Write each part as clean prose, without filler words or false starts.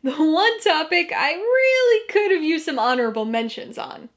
The one topic I really could have used some honorable mentions on.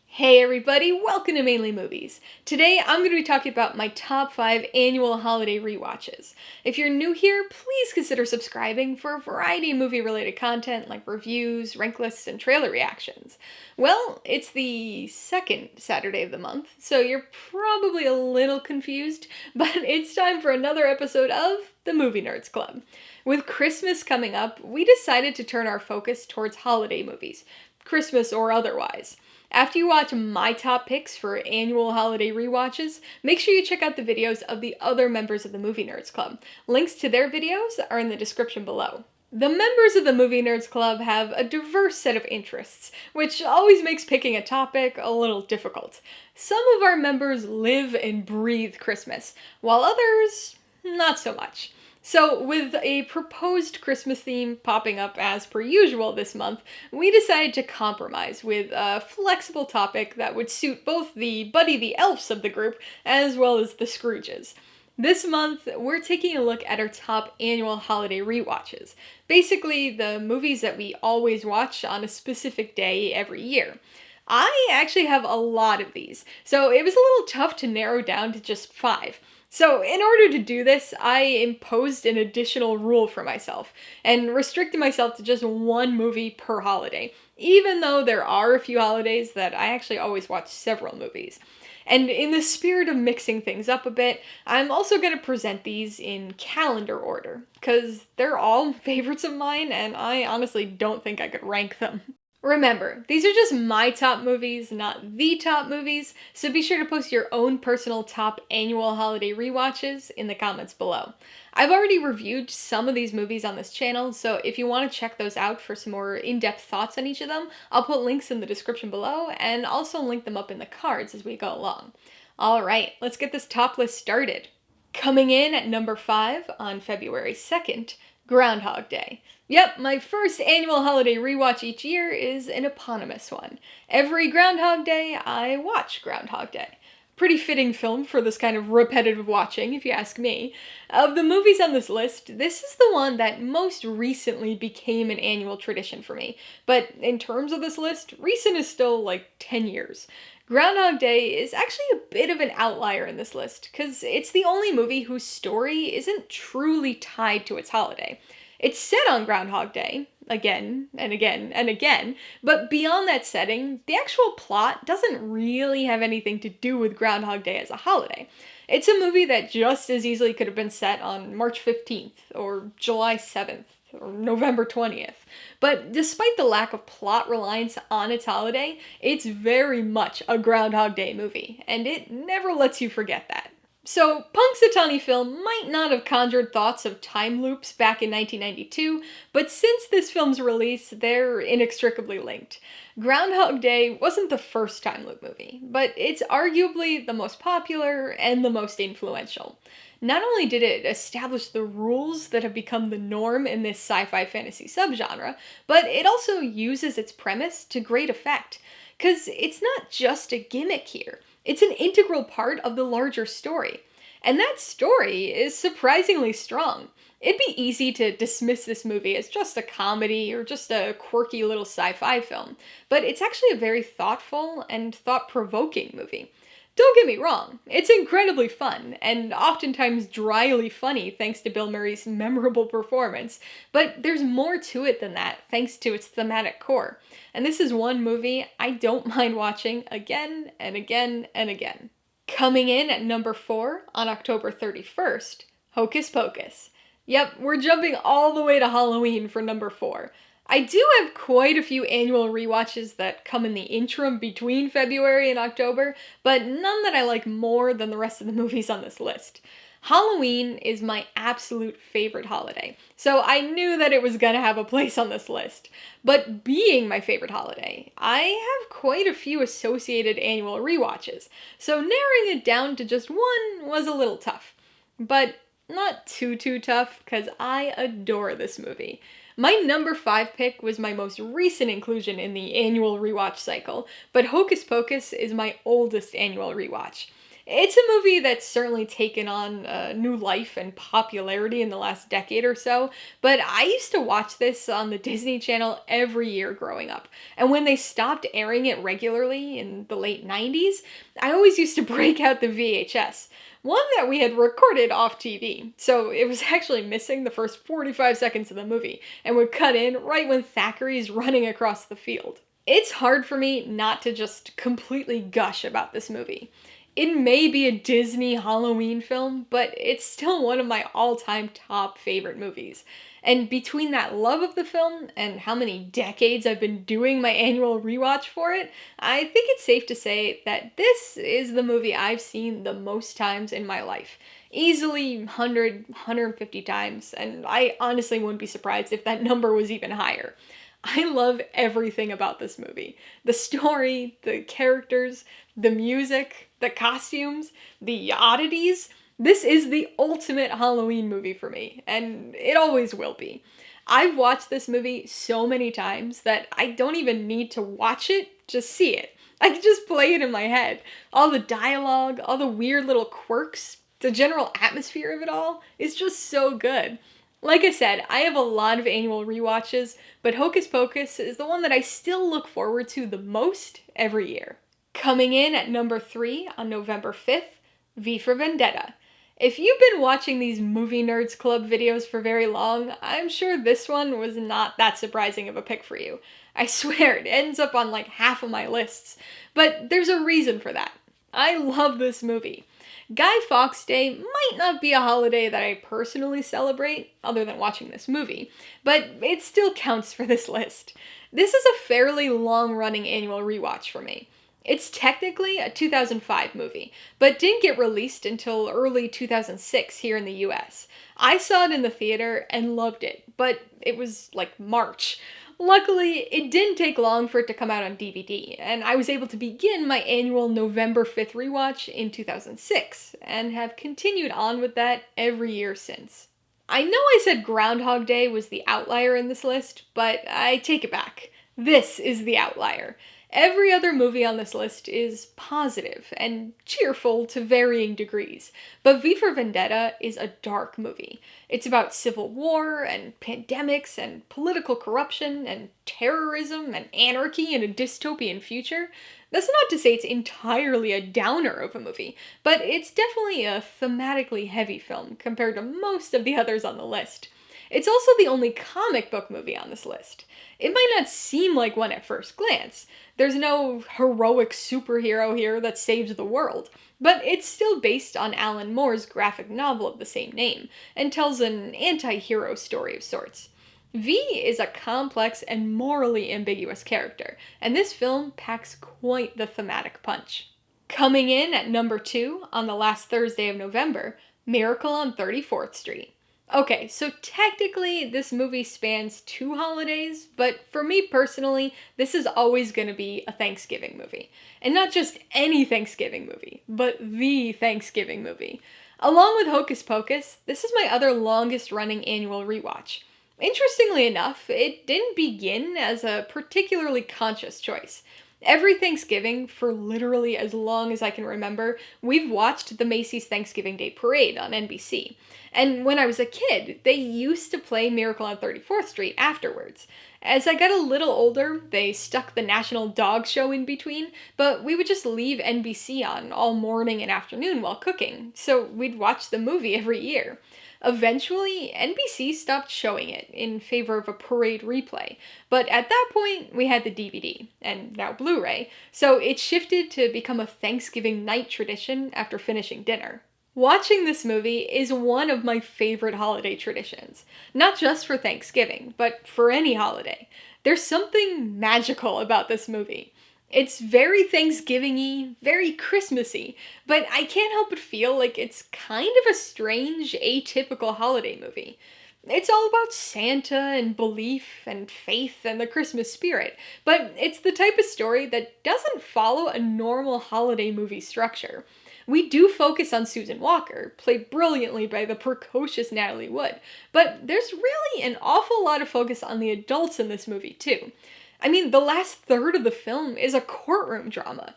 Hey everybody, welcome to Mainely Movies. Today I'm going to be talking about my top 5 annual holiday rewatches. If you're new here, please consider subscribing for a variety of movie-related content like reviews, rank lists, and trailer reactions. Well, it's the second Saturday of the month, so you're probably a little confused, but it's time for another episode of the Movie Nerds Club. With Christmas coming up, we decided to turn our focus towards holiday movies, Christmas or otherwise. After you watch my top picks for annual holiday rewatches, make sure you check out the videos of the other members of the Movie Nerds Club. Links to their videos are in the description below. The members of the Movie Nerds Club have a diverse set of interests, which always makes picking a topic a little difficult. Some of our members live and breathe Christmas, while others, not so much. So, with a proposed Christmas theme popping up as per usual this month, we decided to compromise with a flexible topic that would suit both the Buddy the Elves of the group as well as the Scrooges. This month, we're taking a look at our top annual holiday rewatches. Basically, the movies that we always watch on a specific day every year. I actually have a lot of these, so it was a little tough to narrow down to just 5. So, in order to do this, I imposed an additional rule for myself, and restricted myself to just one movie per holiday, even though there are a few holidays that I actually always watch several movies. And in the spirit of mixing things up a bit, I'm also going to present these in calendar order, because they're all favorites of mine, and I honestly don't think I could rank them. Remember, these are just my top movies, not the top movies, so be sure to post your own personal top annual holiday rewatches in the comments below. I've already reviewed some of these movies on this channel, so if you want to check those out for some more in-depth thoughts on each of them, I'll put links in the description below and also link them up in the cards as we go along. Alright, let's get this top list started. Coming in at number 5 on February 2nd, Groundhog Day. Yep, my first annual holiday rewatch each year is an eponymous one. Every Groundhog Day, I watch Groundhog Day. Pretty fitting film for this kind of repetitive watching, if you ask me. Of the movies on this list, this is the one that most recently became an annual tradition for me. But in terms of this list, recent is still like 10 years. Groundhog Day is actually a bit of an outlier in this list, because it's the only movie whose story isn't truly tied to its holiday. It's set on Groundhog Day, again and again and again, but beyond that setting, the actual plot doesn't really have anything to do with Groundhog Day as a holiday. It's a movie that just as easily could have been set on March 15th, or July 7th, or November 20th. But despite the lack of plot reliance on its holiday, it's very much a Groundhog Day movie, and it never lets you forget that. So, Punxsutawney Phil might not have conjured thoughts of time loops back in 1992, but since this film's release, they're inextricably linked. Groundhog Day wasn't the first time loop movie, but it's arguably the most popular and the most influential. Not only did it establish the rules that have become the norm in this sci-fi fantasy subgenre, but it also uses its premise to great effect. 'Cause it's not just a gimmick here. It's an integral part of the larger story. And that story is surprisingly strong. It'd be easy to dismiss this movie as just a comedy or just a quirky little sci-fi film, but it's actually a very thoughtful and thought-provoking movie. Don't get me wrong, it's incredibly fun, and oftentimes dryly funny thanks to Bill Murray's memorable performance, but there's more to it than that thanks to its thematic core. And this is one movie I don't mind watching again and again and again. Coming in at number 4 on October 31st, Hocus Pocus. Yep, we're jumping all the way to Halloween for number 4. I do have quite a few annual rewatches that come in the interim between February and October, but none that I like more than the rest of the movies on this list. Halloween is my absolute favorite holiday, so I knew that it was gonna have a place on this list. But being my favorite holiday, I have quite a few associated annual rewatches, so narrowing it down to just one was a little tough. But not too tough, because I adore this movie. My number 5 pick was my most recent inclusion in the annual rewatch cycle, but Hocus Pocus is my oldest annual rewatch. It's a movie that's certainly taken on new life and popularity in the last decade or so, but I used to watch this on the Disney Channel every year growing up. And when they stopped airing it regularly in the late 90s, I always used to break out the VHS. One that we had recorded off TV, so it was actually missing the first 45 seconds of the movie, and would cut in right when Thackeray's running across the field. It's hard for me not to just completely gush about this movie. It may be a Disney Halloween film, but it's still one of my all-time top favorite movies. And between that love of the film and how many decades I've been doing my annual rewatch for it, I think it's safe to say that this is the movie I've seen the most times in my life. Easily 100, 150 times, and I honestly wouldn't be surprised if that number was even higher. I love everything about this movie. The story, the characters, the music, the costumes, the oddities. This is the ultimate Halloween movie for me, and it always will be. I've watched this movie so many times that I don't even need to watch it to see it. I can just play it in my head. All the dialogue, all the weird little quirks, the general atmosphere of it all is just so good. Like I said, I have a lot of annual rewatches, but Hocus Pocus is the one that I still look forward to the most every year. Coming in at number 3 on November 5th, V for Vendetta. If you've been watching these Movie Nerds Club videos for very long, I'm sure this one was not that surprising of a pick for you. I swear, it ends up on like half of my lists, but there's a reason for that. I love this movie. Guy Fawkes Day might not be a holiday that I personally celebrate, other than watching this movie, but it still counts for this list. This is a fairly long-running annual rewatch for me. It's technically a 2005 movie, but didn't get released until early 2006 here in the US. I saw it in the theater and loved it, but it was like March. Luckily, it didn't take long for it to come out on DVD, and I was able to begin my annual November 5th rewatch in 2006, and have continued on with that every year since. I know I said Groundhog Day was the outlier in this list, but I take it back. This is the outlier. Every other movie on this list is positive and cheerful to varying degrees, but V for Vendetta is a dark movie. It's about civil war and pandemics and political corruption and terrorism and anarchy in a dystopian future. That's not to say it's entirely a downer of a movie, but it's definitely a thematically heavy film compared to most of the others on the list. It's also the only comic book movie on this list. It might not seem like one at first glance. There's no heroic superhero here that saves the world, but it's still based on Alan Moore's graphic novel of the same name, and tells an anti-hero story of sorts. V is a complex and morally ambiguous character, and this film packs quite the thematic punch. Coming in at number 2 on the last Thursday of November, Miracle on 34th Street. Okay, so technically this movie spans 2 holidays, but for me personally, this is always going to be a Thanksgiving movie. And not just any Thanksgiving movie, but the Thanksgiving movie. Along with Hocus Pocus, this is my other longest running annual rewatch. Interestingly enough, it didn't begin as a particularly conscious choice. Every Thanksgiving, for literally as long as I can remember, we've watched the Macy's Thanksgiving Day Parade on NBC. And when I was a kid, they used to play Miracle on 34th Street afterwards. As I got a little older, they stuck the National Dog Show in between, but we would just leave NBC on all morning and afternoon while cooking, so we'd watch the movie every year. Eventually, NBC stopped showing it in favor of a parade replay, but at that point, we had the DVD, and now Blu-ray, so it shifted to become a Thanksgiving night tradition after finishing dinner. Watching this movie is one of my favorite holiday traditions, not just for Thanksgiving, but for any holiday. There's something magical about this movie. It's very Thanksgiving-y, very Christmassy, but I can't help but feel like it's kind of a strange, atypical holiday movie. It's all about Santa and belief and faith and the Christmas spirit, but it's the type of story that doesn't follow a normal holiday movie structure. We do focus on Susan Walker, played brilliantly by the precocious Natalie Wood, but there's really an awful lot of focus on the adults in this movie too. I mean, the last third of the film is a courtroom drama.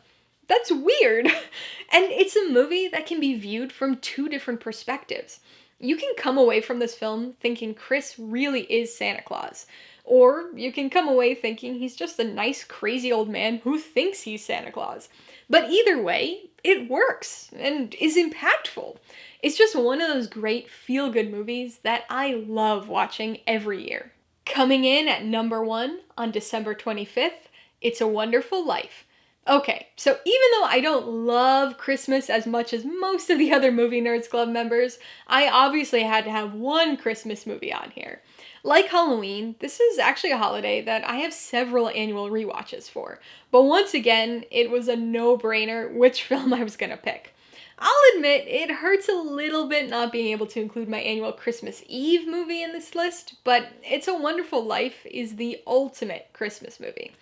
That's weird. And it's a movie that can be viewed from two different perspectives. You can come away from this film thinking Chris really is Santa Claus. Or you can come away thinking he's just a nice, crazy old man who thinks he's Santa Claus. But either way, it works and is impactful. It's just one of those great feel-good movies that I love watching every year. Coming in at number 1 on December 25th, It's a Wonderful Life. Okay, so even though I don't love Christmas as much as most of the other Movie Nerds Club members, I obviously had to have one Christmas movie on here. Like Halloween, this is actually a holiday that I have several annual rewatches for, but once again, it was a no-brainer which film I was gonna pick. I'll admit, it hurts a little bit not being able to include my annual Christmas Eve movie in this list, but It's a Wonderful Life is the ultimate Christmas movie.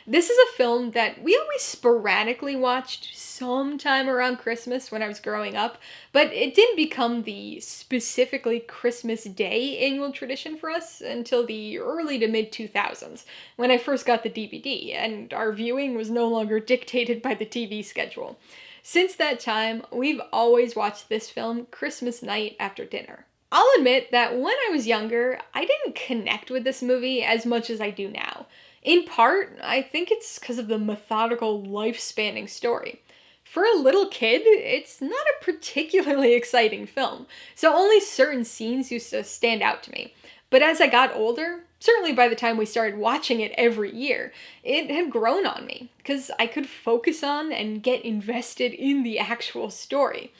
This is a film that we always sporadically watched sometime around Christmas when I was growing up, but it didn't become the specifically Christmas Day annual tradition for us until the early to mid-2000s, when I first got the DVD, and our viewing was no longer dictated by the TV schedule. Since that time, we've always watched this film Christmas night after dinner. I'll admit that when I was younger, I didn't connect with this movie as much as I do now. In part, I think it's because of the methodical, life-spanning story. For a little kid, it's not a particularly exciting film, so only certain scenes used to stand out to me. But as I got older, certainly by the time we started watching it every year, it had grown on me, because I could focus on and get invested in the actual story.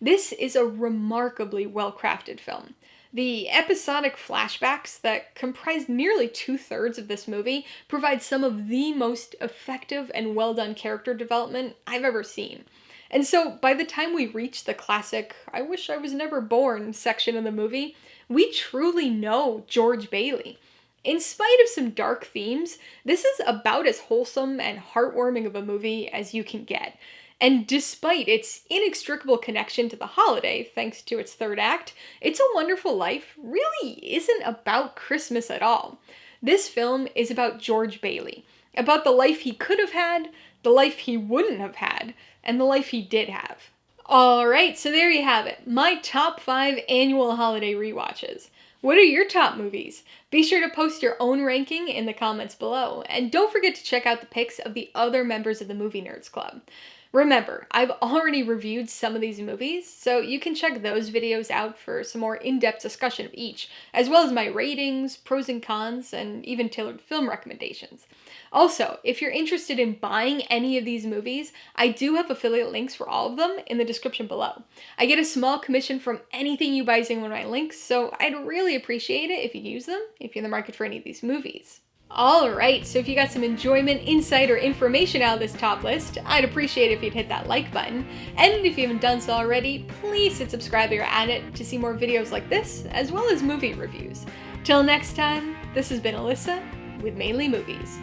This is a remarkably well-crafted film. The episodic flashbacks that comprise nearly 2/3 of this movie provide some of the most effective and well-done character development I've ever seen. And so by the time we reach the classic "I wish I was never born" section of the movie, we truly know George Bailey. In spite of some dark themes, this is about as wholesome and heartwarming of a movie as you can get. And despite its inextricable connection to the holiday, thanks to its third act, It's a Wonderful Life really isn't about Christmas at all. This film is about George Bailey, about the life he could have had, the life he wouldn't have had, and the life he did have. Alright, so there you have it, my top 5 annual holiday rewatches. What are your top movies? Be sure to post your own ranking in the comments below, and don't forget to check out the pics of the other members of the Movie Nerds Club. Remember, I've already reviewed some of these movies, so you can check those videos out for some more in-depth discussion of each, as well as my ratings, pros and cons, and even tailored film recommendations. Also, if you're interested in buying any of these movies, I do have affiliate links for all of them in the description below. I get a small commission from anything you buy using one of my links, so I'd really appreciate it if you use them if you're in the market for any of these movies. Alright, so if you got some enjoyment, insight, or information out of this top list, I'd appreciate it if you'd hit that like button. And if you haven't done so already, please hit subscribe or add it to see more videos like this, as well as movie reviews. Till next time, this has been Alyssa with Mainely Movies.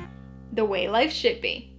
The way life should be.